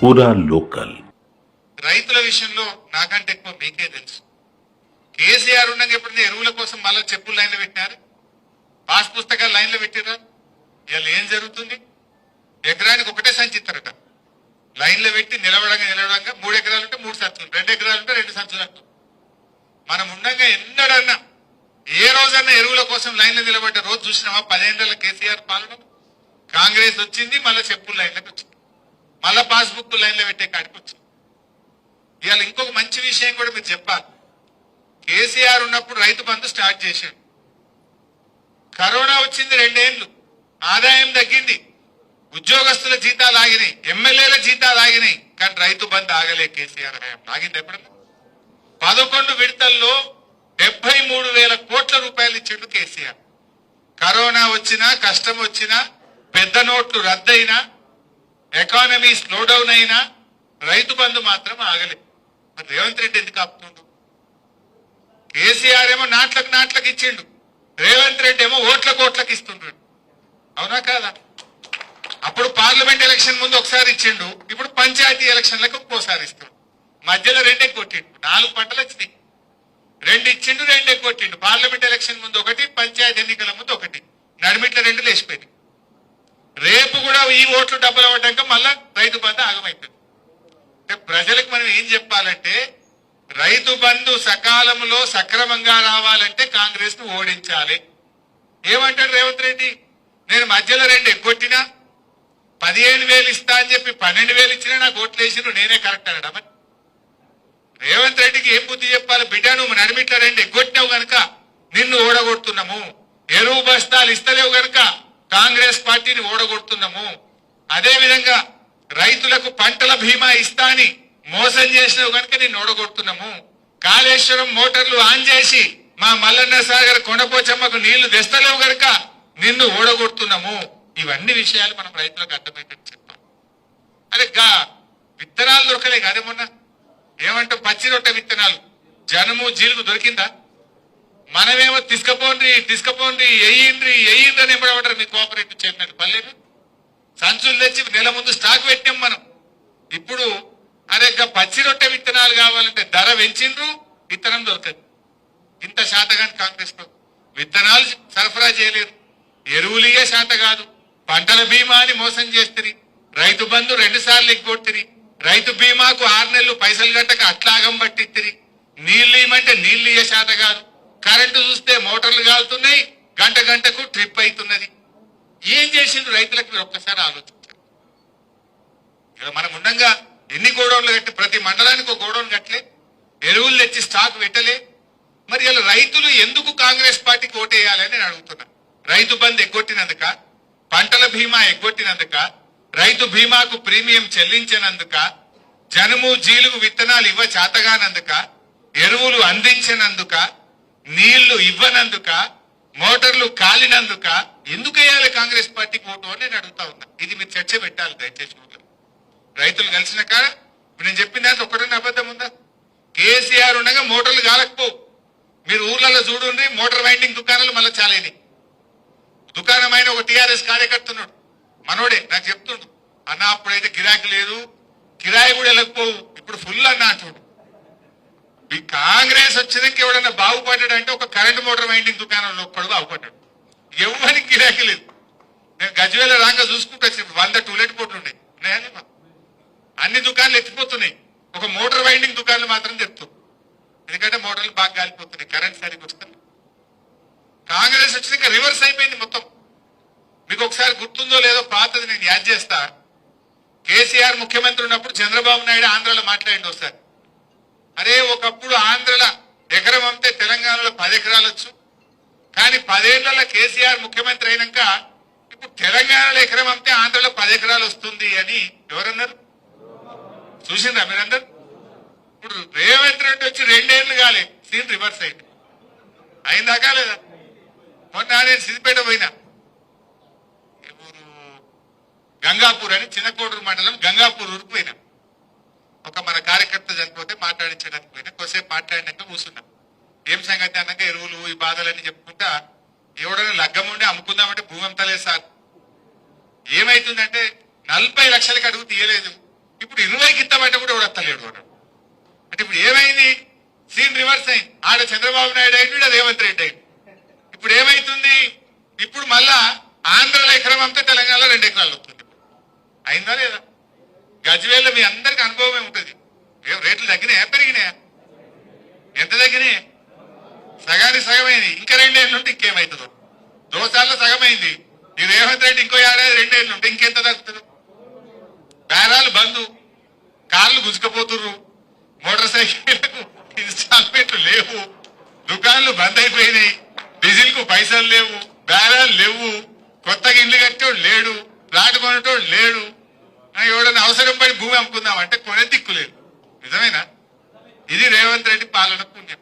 పూరా లోకల్. రైతుల విషయంలో నాకంటే ఎక్కువ మీకే తెలుసు. కేసీఆర్ ఉండగా ఎప్పుడైనా ఎరువుల కోసం మళ్ళీ చెప్పులు లైన్లో పెట్టినారు, పాస్ పుస్తకాలు లైన్లో పెట్టినారు. ఇవాళ ఏం జరుగుతుంది? ఎకరానికి ఒకటే సంచి ఇస్తారట. లైన్లో పెట్టి నిలవడంగా 3 ఎకరాలు ఉంటే 3 సంచులు, 2 ఎకరాలు ఉంటే 2 సంచులు అంటూ. మనం ఉండగా ఎన్నడన్నా ఏ రోజన్నా ఎరువుల కోసం లైన్లో నిలబడ్డ రోజు చూసినామా? 10 ఏళ్ల కేసీఆర్ పాలన. కాంగ్రెస్ వచ్చింది, మళ్ళీ చెప్పులు లైన్లోకి వచ్చింది, మళ్ళా పాస్బుక్ లైన్లో పెట్టే కాడికి వచ్చింది. ఇవాళ ఇంకొక మంచి విషయం కూడా మీరు చెప్పాలి. కేసీఆర్ ఉన్నప్పుడు రైతు బంధు స్టార్ట్ చేశాడు. కరోనా వచ్చింది, 2 ఏళ్లు ఆదాయం తగ్గింది, ఉద్యోగస్తుల జీతాలు ఆగినాయి, ఎమ్మెల్యేల జీతాలు ఆగినాయి. కానీ రైతు బంధు ఆగలే. కేసీఆర్ హయాం ఆగింది ఎప్పుడన్నా? 11 విడతల్లో 73,000 కోట్ల రూపాయలు ఇచ్చిండు కేసీఆర్. కరోనా వచ్చినా, కష్టం వచ్చినా, పెద్ద నోట్లు రద్దయినా, ఎకానమీ స్లో డౌన్ అయినా రైతు బంధు మాత్రం ఆగలేదు. మరి రేవంత్ రెడ్డి ఎందుకు ఆపుతుండు? కేసీఆర్ ఏమో నాట్లకు ఇచ్చిండు, రేవంత్ రెడ్డి ఏమో ఓట్లకు ఇస్తుండ్రు. అవునా కాదా? అప్పుడు పార్లమెంట్ ఎలక్షన్ ముందు ఒకసారి ఇచ్చిండు, ఇప్పుడు పంచాయతీ ఎలక్షన్లకు ఒక్కోసారి ఇస్తుండు. మధ్యలో 2 కొట్టిండు. 4 పంటలు వచ్చినాయి, 2 ఇచ్చిండు, 2 కొట్టిండు. పార్లమెంట్ ఎలక్షన్ ముందు ఒకటి, పంచాయతీ ఎన్నికల ముందు ఒకటి, నడిమిట్ల 2 లేచిపోయింది. రేపు కూడా ఈ ఓట్లు డబ్బులు అవ్వడాక మళ్ళా రైతు బంధు ఆగమైతుంది. ప్రజలకు మనం ఏం చెప్పాలంటే, రైతు బంధు సకాలంలో సక్రమంగా రావాలంటే కాంగ్రెస్ ను ఓడించాలి. ఏమంటాడు రేవంత్ రెడ్డి? నేను మధ్యలో 2 ఎగ్గొట్టినా 15,000 ఇస్తా అని చెప్పి 12,000 ఇచ్చినా నాకు ఓట్లు వేసిను, నేనే కరెక్ట్ అనడా? మరి రేవంత్ రెడ్డికి ఏం బుద్ధి చెప్పాలి? బిడ్డ, నువ్వు నడిమిట్ల 2 ఎగ్గొట్టినావు గనక నిన్ను ఓడగొడుతున్నాము, ఎరువు బస్తాలు ఇస్తలేవు గనక కాంగ్రెస్ పార్టీని ఓడగొడుతున్నాము. అదే విధంగా రైతులకు పంటల బీమా ఇస్తా అని మోసం చేసినావు గనక నిన్ను ఓడగొడుతున్నాము. కాళేశ్వరం మోటార్లు ఆన్ చేసి మా మల్లన్న సాగర్ కొండపోచమ్మకు నీళ్లు తెస్తలేవు గనక నిన్ను ఓడగొడుతున్నాము. ఇవన్నీ విషయాలు మనం రైతులకు అర్థమయ్యేటట్టు చెప్పాలి. అరే విత్తనాలు దొరకలే కాదే మొన్న. ఏమంటాం? పచ్చి రొట్టె విత్తనాలు జనము జీలుగు దొరికిందా? మనమేమో తీసుకపోండి ఎయ్యిండ్రి అని ఎంబడమంటారు మీ కోఆపరేటివ్ చైర్మన్ పల్లెలు. సంచులు తెచ్చి నెల ముందు స్టాక్ పెట్టాం మనం. ఇప్పుడు అరే పచ్చి రొట్టె విత్తనాలు కావాలంటే ధర పెంచిండ్రు, విత్తనం దొరకదు. ఇంత శాతగాని కాంగ్రెస్ లో విత్తనాలు సరఫరా చేయలేరు, ఎరువులియే శాత కాదు, పంటల బీమా అని మోసం చేస్తుంది, రైతు బంధు 2 సార్లు ఎగ్గొట్టిరి, రైతు బీమాకు 6 నెలలు పైసలు గట్టక అట్లాగం పట్టిత్తిరి, నీళ్లు ఇవ్వమంటే నీళ్లు ఇయ్యే శాత కాదు, కరెంటు చూస్తే మోటార్లు కాలుతున్నాయి, గంటకు ట్రిప్ అవుతున్నది. ఏం చేసిండ్రు రైతులకు? మీరు ఒక్కసారి ఆలోచించారు. మనం ఉండగా ఎన్ని గోడౌన్లు కట్టి, ప్రతి మండలానికి ఒక గోడౌన్ కట్టలే, ఎరువులు తెచ్చి స్టాక్ పెట్టలే. మరి ఇలా రైతులు ఎందుకు కాంగ్రెస్ పార్టీకి ఓటేయాలని నేను అడుగుతున్నా. రైతు బంధు ఎగ్గొట్టినందుక, పంటల బీమా ఎగ్గొట్టినందుక, రైతు బీమాకు ప్రీమియం చెల్లించినందుక, జనుము జీలుగు విత్తనాలు ఇవ్వ చేతగానందుక, ఎరువులు అందించినందుక, నీళ్లు ఇవ్వనందుక, మోటార్లు కాలినందుక ఎందుకు వేయాలి కాంగ్రెస్ పార్టీకి ఓటు అని నేను అడుగుతా ఉన్నా. ఇది మీరు చర్చ పెట్టాలి దయచేసి. రైతులు కలిసిన కాడ ఇప్పుడు నేను చెప్పిన దాంట్లో ఒకటన్నా అబద్ధం ఉందా? కేసీఆర్ ఉండగా మోటార్లు కాలకపో. మీరు ఊర్లలో చూడండి, మోటార్ వైండింగ్ దుకాణాలు మళ్ళీ చాలేని. దుకాణమైన ఒక టీఆర్ఎస్ కార్యకర్తున్నాడు, మనోడే నాకు చెప్తుండు, అన్న అప్పుడైతే గిరాకీ లేదు, కిరాయి కూడా వెళ్ళకపోవు, ఇప్పుడు ఫుల్ అన్న అంటుడు. ఈ కాంగ్రెస్ వచ్చినాక ఎవడన్నా బాగుపడ్డాడు అంటే ఒక కరెంట్ మోటార్ వైండింగ్ దుకాణంలో ఒక్కడు బాగుపడ్డాడు. ఎవరికి గిరాకీ లేదు. నేను గజ్వేల రాగా చూసుకుంటూ వచ్చినప్పుడు 100 టూలెట్ బోర్డులు ఉన్నాయి. అన్ని దుకాణాలు ఎత్తిపోతున్నాయి, ఒక మోటార్ వైండింగ్ దుకాణాలు మాత్రం తెరుతాం. ఎందుకంటే మోటార్లు బాగా గాలిపోతున్నాయి, కరెంట్ సరిగ్గా వస్తుంది. కాంగ్రెస్ వచ్చినాక రివర్స్ అయిపోయింది మొత్తం. మీకు ఒకసారి గుర్తుందో లేదో, పాతది నేను యాద్ చేస్తా. కేసీఆర్ ముఖ్యమంత్రి ఉన్నప్పుడు చంద్రబాబు నాయుడు ఆంధ్రలో మాట్లాడింది ఒకసారి. అరే ఒకప్పుడు ఆంధ్రలో ఎకరం అమ్మితే తెలంగాణలో 10 ఎకరాలు వచ్చు, కానీ 10 ఏళ్లలో కేసీఆర్ ముఖ్యమంత్రి అయినాక ఇప్పుడు తెలంగాణలో ఎకరం అమ్మితే ఆంధ్రలో 10 ఎకరాలు వస్తుంది అని ఎవరన్నారు? చూసిండ్రా మీరందరూ? ఇప్పుడు రేవంత్ రెడ్డి వచ్చి 2 ఏళ్లు కాలే, సీన్ రివర్స్ అయింది. అయిందాకా లేదా? మొన్న నేను సిద్దిపేట పోయినా, గంగాపూర్ అని చిన్నకోడూరు మండలం గంగాపూర్ ఊరికి పోయినా. ఒక మన కార్యకర్త చనిపోతే మాట్లాడించడానికి పోయినా. కొద్దిసేపు మాట్లాడినాక కూర్చున్నా. ఏం సంగతి అన్నాక ఎరువులు ఈ బాధలన్నీ చెప్పుకుంటా, ఎవడైనా లగ్గం ఉండి అమ్ముకుందామంటే భూమి అంతలేదు సార్. ఏమైతుందంటే 40 లక్షలకి అడుగు తీయలేదు, ఇప్పుడు 20కి ఇస్తామంటే కూడా ఎవడు వస్తలేడు అన్నాడు. అంటే ఇప్పుడు ఏమైంది? సీన్ రివర్స్ అయింది. ఆడ చంద్రబాబు నాయుడు అయింది, ఈడ రేవంత్ రెడ్డి అయింది. ఇప్పుడు ఏమైతుంది? ఇప్పుడు మళ్ళా ఆంధ్రలో ఎకరం అంతా తెలంగాణలో 2 ఎకరాలు వస్తుంది. అయిందా లేదా? గజ్వేల్లో మీ అందరికి అనుభవమే ఉంటుంది. రేట్లు తగ్గినాయా పెరిగినాయా? ఎంత తగ్గినాయి? సగానికి సగమైంది. ఇంకా 2 ఏళ్ళు ఉంటే ఇంకేమవుతుందో. దోసాల్లో సగమైంది. ఈ రేవంత్ రెడ్డి ఇంకో ఏడాది 2 ఏళ్ళు ఉంటే ఇంకెంత తగ్గుతుంది? బేరాలు బంధు, కార్లు గుంజుకపోతుర్రు, మోటార్ సైకిళ్లకు ఇన్స్టాల్మెంట్లు లేవు, దుకాన్లు బంద్ అయిపోయినాయి, డీజిల్ కు పైసలు లేవు, బేరాలు లేవు, కొత్తగా ఇల్లు కట్టేవాడు లేడు, ప్లాట్ కొనేటోడు లేడు. ఎవడన్నా అవసరం పడి భూమి అమ్ముకుందామంటే కొనే దిక్కు లేదు. నిజమేనా? ఇది రేవంత్ రెడ్డి పాలన పుణ్యం.